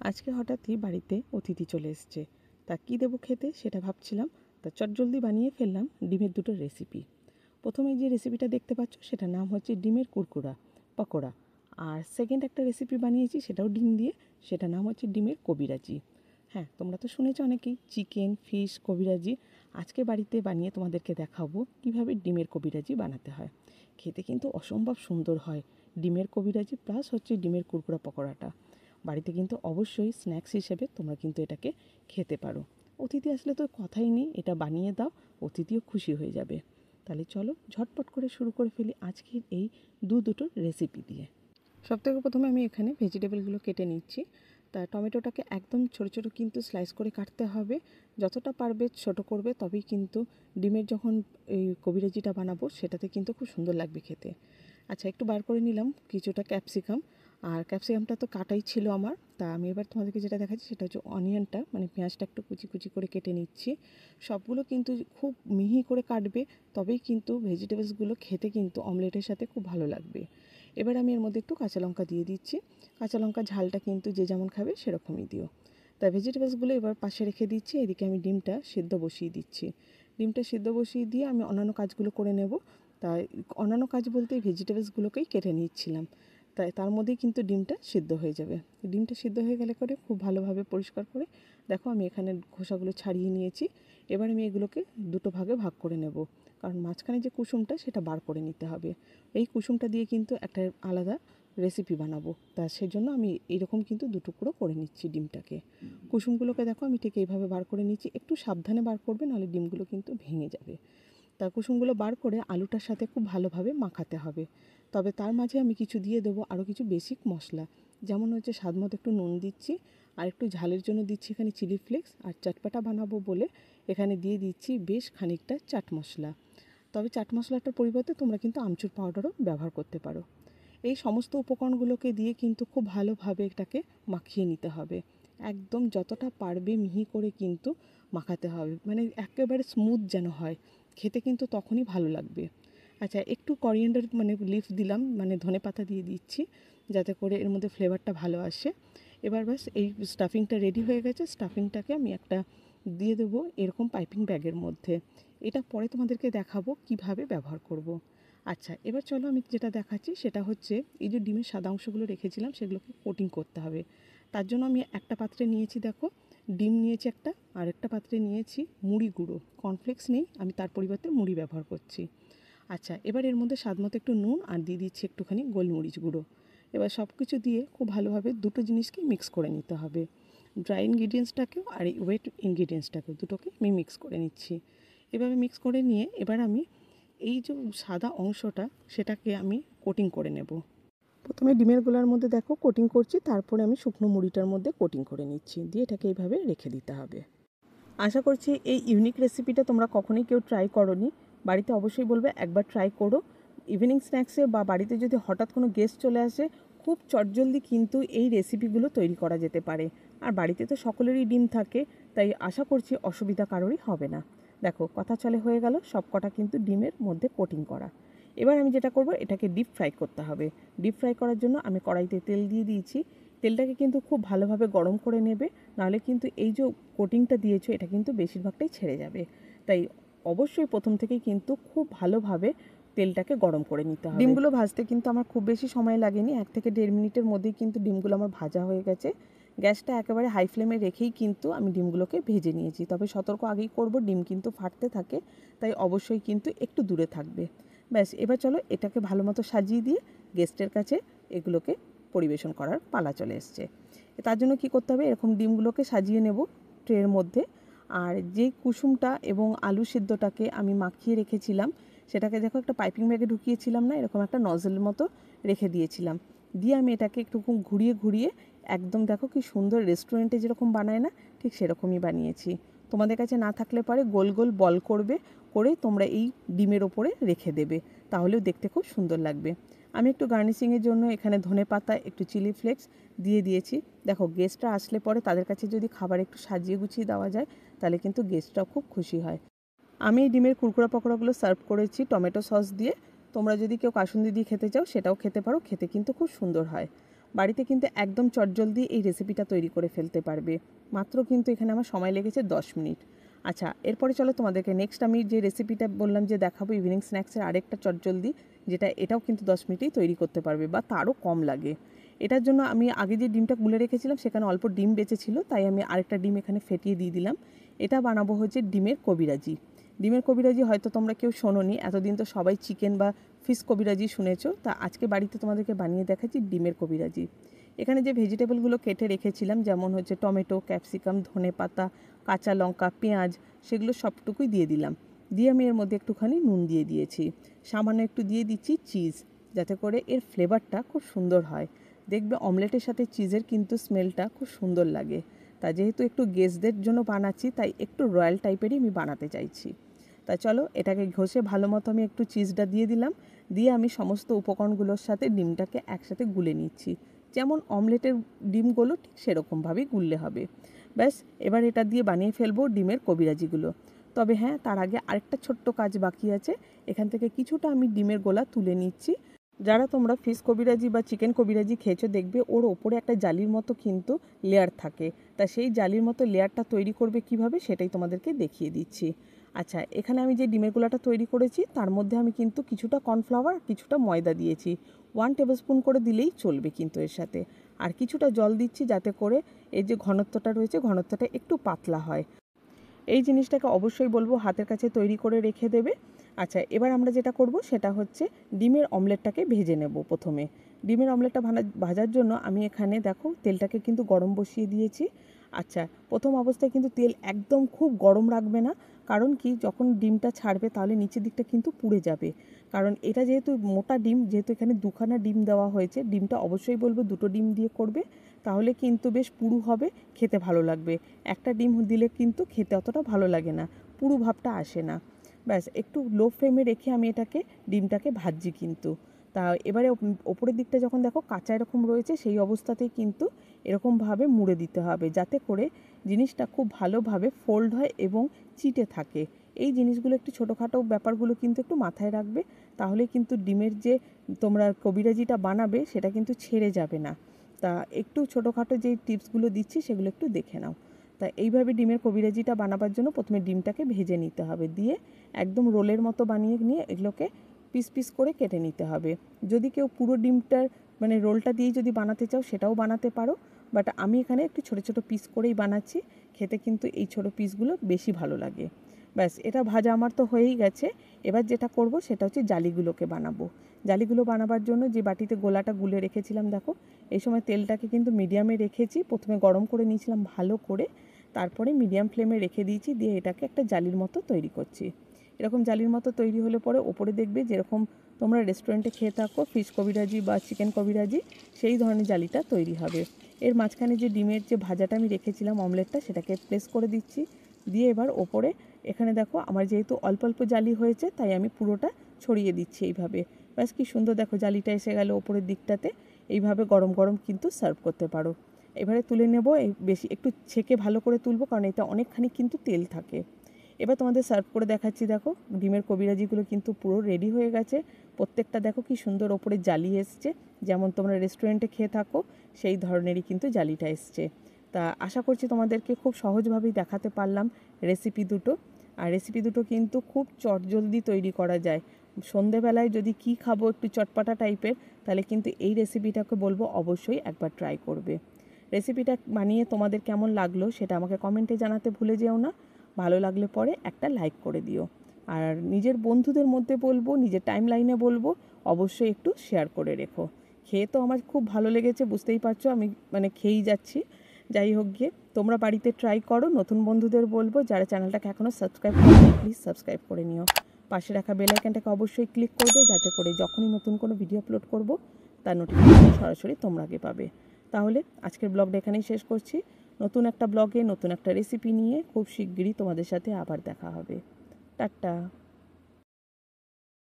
আজকে হঠাৎই বাড়িতে অতিথি চলে এসছে। তা কী দেবো খেতে সেটা ভাবছিলাম। তা চটজলদি বানিয়ে ফেললাম ডিমের দুটো রেসিপি। প্রথমে যে রেসিপিটা দেখতে পাচ্ছ সেটার নাম হচ্ছে ডিমের কুরকুরা পকোড়া। আর সেকেন্ড একটা রেসিপি বানিয়েছি সেটাও ডিম দিয়ে, সেটার নাম হচ্ছে ডিমের কবিরাজি। হ্যাঁ, তোমরা তো শুনেছ অনেকেই চিকেন, ফিশ, কবিরাজি। আজকে বাড়িতে বানিয়ে তোমাদেরকে দেখাবো কিভাবে ডিমের কবিরাজি বানাতে হয়। খেতে কিন্তু অসম্ভব সুন্দর হয় ডিমের কবিরাজি প্লাস হচ্ছে ডিমের কুরকুরা পকোড়াটা। বাড়িতে কিন্তু অবশ্যই স্ন্যাক্স হিসেবে তোমরা কিন্তু এটাকে খেতে পারো। অতিথি আসলে তো কথাই নেই, এটা বানিয়ে দাও, অতিথিও খুশি হয়ে যাবে। তাহলে চলো ঝটপট করে শুরু করে ফেলি আজকের এই দুটো রেসিপি দিয়ে। সবথেকে প্রথমে আমি এখানে ভেজিটেবলগুলো কেটে নিচ্ছি। তা টমেটোটাকে একদম ছোটো ছোটো কিন্তু স্লাইস করে কাটতে হবে। যতটা পারবে ছোট করবে, তবেই কিন্তু ডিমের যখন এই কবিরাজিটা বানাবো সেটাতে কিন্তু খুব সুন্দর লাগবে খেতে। আচ্ছা, একটু বার করে নিলাম কিছুটা ক্যাপসিকাম। আর ক্যাপসিকামটা তো কাটাই ছিল আমার। তা আমি এবার তোমাদেরকে যেটা দেখাচ্ছি সেটা হচ্ছে অনিয়নটা, মানে পেঁয়াজটা একটু কুচি কুচি করে কেটে নিচ্ছি। সবগুলো কিন্তু খুব মিহি করে কাটবে, তবেই কিন্তু ভেজিটেবলসগুলো খেতে কিন্তু অমলেটের সাথে খুব ভালো লাগবে। এবার আমি এর মধ্যে একটু কাঁচা লঙ্কা দিয়ে দিচ্ছি। কাঁচা লঙ্কা ঝালটা কিন্তু যে যেমন খাবে সেরকমই দিও। তা ভেজিটেবলসগুলো এবার পাশে রেখে দিচ্ছি। এদিকে আমি ডিমটা সিদ্ধ বসিয়ে দিচ্ছি। ডিমটা সিদ্ধ বসিয়ে দিয়ে আমি অন্যান্য কাজগুলো করে নেব। তাই অন্যান্য কাজ বলতে ভেজিটেবলসগুলোকেই কেটে নিচ্ছিলাম। তাই তার মধ্যেই কিন্তু ডিমটা সিদ্ধ হয়ে যাবে। ডিমটা সিদ্ধ হয়ে গেলে করে খুব ভালোভাবে পরিষ্কার করে দেখো আমি এখানে খোসাগুলো ছাড়িয়ে নিয়েছি। এবার আমি এগুলোকে দুটো ভাগে ভাগ করে নেব, কারণ মাঝখানে যে কুসুমটা সেটা বার করে নিতে হবে। এই কুসুমটা দিয়ে কিন্তু একটা আলাদা রেসিপি বানাবো। তা সেজন্য আমি এইরকম কিন্তু দুটুকরো করে নিচ্ছি ডিমটাকে। কুসুমগুলোকে দেখো আমি ঠিক এইভাবে বার করে নিচ্ছি। একটু সাবধানে বার করবে, নাহলে ডিমগুলো কিন্তু ভেঙে যাবে। তা কুসুমগুলো বার করে আলুটার সাথে খুব ভালোভাবে মাখাতে হবে। তবে তার মাঝে আমি কিছু দিয়ে দেবো আরও কিছু বেসিক মশলা, যেমন হচ্ছে স্বাদমতো একটু নুন দিচ্ছি, আর একটু ঝালের জন্য দিচ্ছি এখানে চিলি ফ্লেক্স, আর চটপাটা বানাবো বলে এখানে দিয়ে দিচ্ছি বেশ খানিকটা চাট মশলা। তবে চাট মশলাটার পরিবর্তে তোমরা কিন্তু আমচুর পাউডারও ব্যবহার করতে পারো। এই সমস্ত উপকরণগুলোকে দিয়ে কিন্তু খুব ভালোভাবে এটাকে মাখিয়ে নিতে হবে। একদম যতটা পারবে মিহি করে কিন্তু মাখাতে হবে, মানে একেবারে স্মুথ যেন হয়, খেতে কিন্তু তখনই ভালো লাগবে। আচ্ছা, একটু করিয়েন্ডার মানে লিফ দিলাম, মানে ধনে পাতা দিয়ে দিচ্ছি, যাতে করে এর মধ্যে ফ্লেভারটা ভালো আসে। এবার ব্যাস এই স্টাফিংটা রেডি হয়ে গেছে। স্টাফিংটাকে আমি একটা দিয়ে দেবো এরকম পাইপিং ব্যাগের মধ্যে। এটা পরে তোমাদেরকে দেখাবো কিভাবে ব্যবহার করব। আচ্ছা, এবার চলো আমি যেটা দেখাচ্ছি সেটা হচ্ছে এই যে ডিমের সাদা অংশগুলো রেখেছিলাম সেগুলোকে কোটিং করতে হবে। তার জন্য আমি একটা পাত্রে নিয়েছি দেখো ডিম নিয়েছি একটা, আর একটা পাত্রে নিয়েছি মুড়ি গুঁড়ো। কর্নফ্লেক্স নেই, আমি তার পরিবর্তে মুড়ি ব্যবহার করছি। আচ্ছা, এবার এর মধ্যে স্বাদমতো একটু নুন আর দিয়ে দিচ্ছি একটুখানি গোলমরিচ গুঁড়ো। এবার সব কিছু দিয়ে খুব ভালোভাবে দুটো জিনিসকে মিক্স করে নিতে হবে। ড্রাই ইনগ্রিডিয়েন্টসটাকেও আর এই ওয়েট ইনগ্রিডিয়েন্টসটাকেও দুটোকে আমি মিক্স করে নিচ্ছি। এভাবে মিক্স করে নিয়ে এবার আমি এই যে সাদা অংশটা সেটাকে আমি কোটিং করে নেব। প্রথমে ডিমের গোলার মধ্যে দেখো কোটিং করছি, তারপরে আমি শুকনো মুড়িটার মধ্যে কোটিং করে নিচ্ছি, দিয়ে এটাকে এইভাবে রেখে দিতে হবে। আশা করছি এই ইউনিক রেসিপিটা তোমরা কখনোই কেউ ট্রাই করোনি। বাড়িতে অবশ্যই বলবে একবার ট্রাই করো। ইভিনিং স্ন্যাক্সে বা বাড়িতে যদি হঠাৎ কোনো গেস্ট চলে আসে, খুব চটজলদি কিন্তু এই রেসিপিগুলো তৈরি করা যেতে পারে। আর বাড়িতে তো সকলেরই ডিম থাকে, তাই আশা করছি অসুবিধা কারোরই হবে না। দেখো কথা চলে হয়ে গেল সব কটা কিন্তু ডিমের মধ্যে কোটিং করা। এবার আমি যেটা করব, এটাকে ডিপ ফ্রাই করতে হবে। ডিপ ফ্রাই করার জন্য আমি কড়াইতে তেল দিয়ে দিয়েছি। তেলটাকে কিন্তু খুব ভালোভাবে গরম করে নেবে, নাহলে কিন্তু এই যে কোটিংটা দিয়েছো এটা কিন্তু বেশিরভাগটাই ছেড়ে যাবে। তাই অবশ্যই প্রথম থেকেই কিন্তু খুব ভালোভাবে তেলটাকে গরম করে নিতে হবে। ডিমগুলো ভাজতে কিন্তু আমার খুব বেশি সময় লাগেনি, 1 থেকে 1.5 মিনিটের মধ্যেই কিন্তু ডিমগুলো আমার ভাজা হয়ে গেছে। গ্যাসটা একেবারে হাই ফ্লেমে রেখেই কিন্তু আমি ডিমগুলোকে ভেজে নিয়েছি। তবে সতর্ক আগেই করব, ডিম কিন্তু ফাটতে থাকে, তাই অবশ্যই কিন্তু একটু দূরে থাকবে। ব্যাস, এবার চলো এটাকে ভালো মতো সাজিয়ে দিয়ে গেস্টের কাছে এগুলোকে পরিবেশন করার পালা চলে এসছে। তার জন্য কি করতে হবে, এরকম ডিমগুলোকে সাজিয়ে নেব ট্রের মধ্যে। আর যেই কুসুমটা এবং আলু সিদ্ধটাকে আমি মাখিয়ে রেখেছিলাম সেটাকে দেখো একটা পাইপিং ব্যাগে ঢুকিয়েছিলাম না, এরকম একটা নজলের মতো রেখে দিয়েছিলাম। দিয়ে আমি এটাকে একটু ঘুরিয়ে ঘুরিয়ে একদম দেখো কি সুন্দর রেস্টুরেন্টে যেরকম বানায় না, ঠিক সেরকমই বানিয়েছি। তোমাদের কাছে না থাকলে পারে গোল গোল বল করবে, করে তোমরা এই ডিমের ওপরে রেখে দেবে, তাহলেও দেখতে খুব সুন্দর লাগবে। আমি একটু গার্নিশিংয়ের জন্য এখানে ধনেপাতা, একটু চিলি ফ্লেক্স দিয়ে দিয়েছি। দেখো গেস্টরা আসলে পরে তাদের কাছে যদি খাবার একটু সাজিয়ে গুছিয়ে দেওয়া যায়, তাহলে কিন্তু গেস্টরাও খুব খুশি হয়। আমি এই ডিমের কুরকুরা পকোড়াগুলো সার্ভ করেছি টমেটো সস দিয়ে। তোমরা যদি কেউ কাসুন্দি দিয়ে খেতে চাও সেটাও খেতে পারো, খেতে কিন্তু খুব সুন্দর হয়। বাড়িতে কিন্তু একদম চটজলদি এই রেসিপিটা তৈরি করে ফেলতে পারবে। মাত্র কিন্তু এখানে আমার সময় লেগেছে 10 মিনিট। আচ্ছা, এরপরে চলো তোমাদেরকে নেক্সট আমি যে রেসিপিটা বললাম যে দেখাবো ইভিনিং স্ন্যাক্সের আরেকটা চটজলদি, যেটা এটাও কিন্তু 10 মিনিটেই তৈরি করতে পারবে বা তারও কম লাগে। এটার জন্য আমি আগে যে ডিমটা গুলে রেখেছিলাম সেখানে অল্প ডিম বেঁচেছিল, তাই আমি আরেকটা ডিম এখানে ফেটিয়ে দিয়ে দিলাম। এটা বানাবো হচ্ছে ডিমের কবিরাজি। ডিমের কবিরাজি হয়তো তোমরা কেউ শোনোনি, এতদিন তো সবাই চিকেন বা ফিশ কবিরাজি শুনেছো, তা আজকে বাড়িতে তোমাদেরকে বানিয়ে দেখাচ্ছি ডিমের কবিরাজি। এখানে যে ভেজিটেবলগুলো কেটে রেখেছিলাম, যেমন হচ্ছে টমেটো, ক্যাপসিকাম, ধনেপাতা, কাঁচা লঙ্কা, পেঁয়াজ, সেগুলো সবটুকুই দিয়ে দিলাম। দিয়ে আমি এর মধ্যে একটুখানি নুন দিয়ে দিয়েছি, সামান্য একটু দিয়ে দিচ্ছি চিজ, যাতে করে এর ফ্লেভারটা খুব সুন্দর হয়। দেখবে অমলেটের সাথে চিজের কিন্তু স্মেলটা খুব সুন্দর লাগে। তা যেহেতু একটু গেস্টদের জন্য বানাচ্ছি, তাই একটু রয়্যাল টাইপেরই আমি বানাতে চাইছি। তা চলো এটাকে ঘষে ভালো মতো আমি একটু চিজটা দিয়ে দিলাম। দিয়ে আমি সমস্ত উপকরণগুলোর সাথে ডিমটাকে একসাথে গুলে নিচ্ছি। যেমন অমলেটের ডিমগুলো ঠিক সেরকমভাবেই গুললে হবে। ব্যাস, এবার এটা দিয়ে বানিয়ে ফেলবো ডিমের কবিরাজিগুলো। তবে হ্যাঁ, তার আগে আরেকটা ছোট্ট কাজ বাকি আছে। এখান থেকে কিছুটা আমি ডিমের গোলা তুলে নিচ্ছি। যারা তোমরা ফিশ কবিরাজি বা চিকেন কবিরাজি খেয়েছো, দেখবে ওর ওপরে একটা জালির মতো কিন্তু লেয়ার থাকে। তা সেই জালির মতো লেয়ারটা তৈরি করবে কিভাবে, সেটাই তোমাদেরকে দেখিয়ে দিচ্ছি। আচ্ছা, এখানে আমি যে ডিমের গোলাটা তৈরি করেছি তার মধ্যে আমি কিন্তু কিছুটা কর্নফ্লাওয়ার, কিছুটা ময়দা দিয়েছি। 1 টেবিলস্পুন করে দিলেই চলবে কিন্তু এর সাথে। আর কিছুটা জল দিচ্ছি, যাতে করে এই যে ঘনত্বটা রয়েছে, ঘনত্বটা একটু পাতলা হয়। এই জিনিসটাকে অবশ্যই বলবো হাতের কাছে তৈরি করে রেখে দেবে। আচ্ছা, এবার আমরা যেটা করব সেটা হচ্ছে ডিমের অমলেটটাকে ভেজে নেব। প্রথমে ডিমের অমলেটটা ভাজার জন্য আমি এখানে দেখো তেলটাকে কিন্তু গরম বসিয়ে দিয়েছি। আচ্ছা, প্রথম অবস্থায় কিন্তু তেল একদম খুব গরম রাখবে না, কারণ কি যখন ডিমটা ছাড়বে তাহলে নিচের দিকটা কিন্তু পুড়ে যাবে। কারণ এটা যেহেতু মোটা ডিম, যেহেতু এখানে দুখানা ডিম দেওয়া হয়েছে, ডিমটা অবশ্যই বলবো 2টো ডিম দিয়ে করবে, তাহলে কিন্তু বেশ পুরু হবে, খেতে ভালো লাগবে। একটা ডিম দিলে কিন্তু খেতে অতটা ভালো লাগে না, পুরু ভাবটা আসে না। ব্যাস, একটু লো ফ্লেমে রেখে আমি এটাকে ডিমটাকে ভাজছি কিন্তু। তা এবারে ওপরের দিকটা যখন দেখো কাঁচা এরকম রয়েছে, সেই অবস্থাতেই কিন্তু এরকমভাবে মুড়ে দিতে হবে, যাতে করে জিনিসটা খুব ভালোভাবে ফোল্ড হয় এবং চিটে থাকে। এই জিনিসগুলো একটু ছোটোখাটো ব্যাপারগুলো কিন্তু একটু মাথায় রাখবে, তাহলে কিন্তু ডিমের যে তোমরা কবিরাজিটা বানাবে সেটা কিন্তু ছেড়ে যাবে না। তা একটু ছোটোখাটো যেই টিপসগুলো দিচ্ছি সেগুলো একটু দেখে নাও। তা এইভাবে ডিমের কবিরাজিটা বানাবার জন্য প্রথমে ডিমটাকে ভেজে নিতে হবে, দিয়ে একদম রোলের মতো বানিয়ে নিয়ে এগুলোকে পিস পিস করে কেটে নিতে হবে। যদি কেউ পুরো ডিমটার মানে রোলটা দিয়েই যদি বানাতে চাও সেটাও বানাতে পারো, বাট আমি এখানে একটু ছোটো ছোটো পিস করেই বানাচ্ছি। খেতে কিন্তু এই ছোটো পিসগুলো বেশি ভালো লাগে। ব্যাস, এটা ভাজা আমার তো হয়েই গেছে। এবার যেটা করব সেটা হচ্ছে জালিগুলোকে বানাবো। জালিগুলো বানাবার জন্য যে বাটিতে গোলাটা গুলে রেখেছিলাম, দেখো এই সময় তেলটাকে কিন্তু মিডিয়ামে রেখেছি। প্রথমে গরম করে নিয়েছিলাম ভালো করে, তারপরে মিডিয়াম ফ্লেমে রেখে দিয়েছি, দিয়ে এটাকে একটা জালির মতো তৈরি করছি। এরকম জালির মতো তৈরি হলে পরে ওপরে দেখবে যেরকম তোমরা রেস্টুরেন্টে খেয়ে থাকো ফিশ কবিরাজি বা চিকেন কবিরাজি, সেই ধরনের জালিটা তৈরি হবে। এর মাঝখানে যে ডিমের যে ভাজাটা আমি রেখেছিলাম অমলেটটা, সেটাকে প্লেস করে দিচ্ছি। দিয়ে এবার ওপরে এখানে দেখো আমার যেহেতু অল্প অল্প জালি হয়েছে, তাই আমি পুরোটা ছড়িয়ে দিচ্ছি এইভাবে। ব্যাস, কি সুন্দর দেখো জালিটা এসে গেল ওপরের দিকটাতে। এইভাবে গরম গরম কিন্তু সার্ভ করতে পারো। এবারে তুলে নেব, এই বেশি একটু ছেঁকে ভালো করে তুলবো, কারণ এটা অনেকখানি কিন্তু তেল থাকে। এবার তোমাদের সার্ভ করে দেখাচ্ছি। দেখো ডিমের কবিরাজিগুলো কিন্তু পুরো রেডি হয়ে গেছে। প্রত্যেকটা দেখো কি সুন্দর ওপরে জালি এসছে, যেমন তোমরা রেস্টুরেন্টে খেয়ে থাকো সেই ধরনেরই কিন্তু জালিটা এসছে। তা আশা করছি তোমাদেরকে খুব সহজভাবেই দেখাতে পারলাম রেসিপি দুটো। আর রেসিপি দুটো কিন্তু খুব চটজলদি তৈরি করা যায়। সন্ধেবেলায় যদি কি খাবো একটু চটপাটা টাইপের, তাহলে কিন্তু এই রেসিপিটাকে বলবো অবশ্যই একবার ট্রাই করবে। রেসিপিটা বানিয়ে তোমাদের কেমন লাগলো সেটা আমাকে কমেন্টে জানাতে ভুলে যেও না। ভালো লাগলে পরে একটা লাইক করে দিও। আর নিজের বন্ধুদের মধ্যে বলবো, নিজের টাইম লাইনে বলবো অবশ্যই একটু শেয়ার করে রেখো। খেয়ে তো আমার খুব ভালো লেগেছে, বুঝতেই পারছো আমি মানে খেয়েই যাচ্ছি। যাই হোক গিয়ে তোমরা বাড়িতে ট্রাই করো। নতুন বন্ধুদের বলবো যারা চ্যানেলটাকে এখনও সাবস্ক্রাইব করো প্লিজ সাবস্ক্রাইব করে নিও। পাশে রাখা বেল আইকনটাকে অবশ্যই ক্লিক করবে, যাতে করে যখনই নতুন কোনো ভিডিও আপলোড করব তার নোটিফিকেশন সরাসরি তোমরা আগে পাবে। তাহলে আজকের ব্লগটা এখানেই শেষ করছি। নতুন একটা ব্লগে নতুন একটা রেসিপি নিয়ে খুব শিগগিরই তোমাদের সাথে আবার দেখা হবে। টাটা।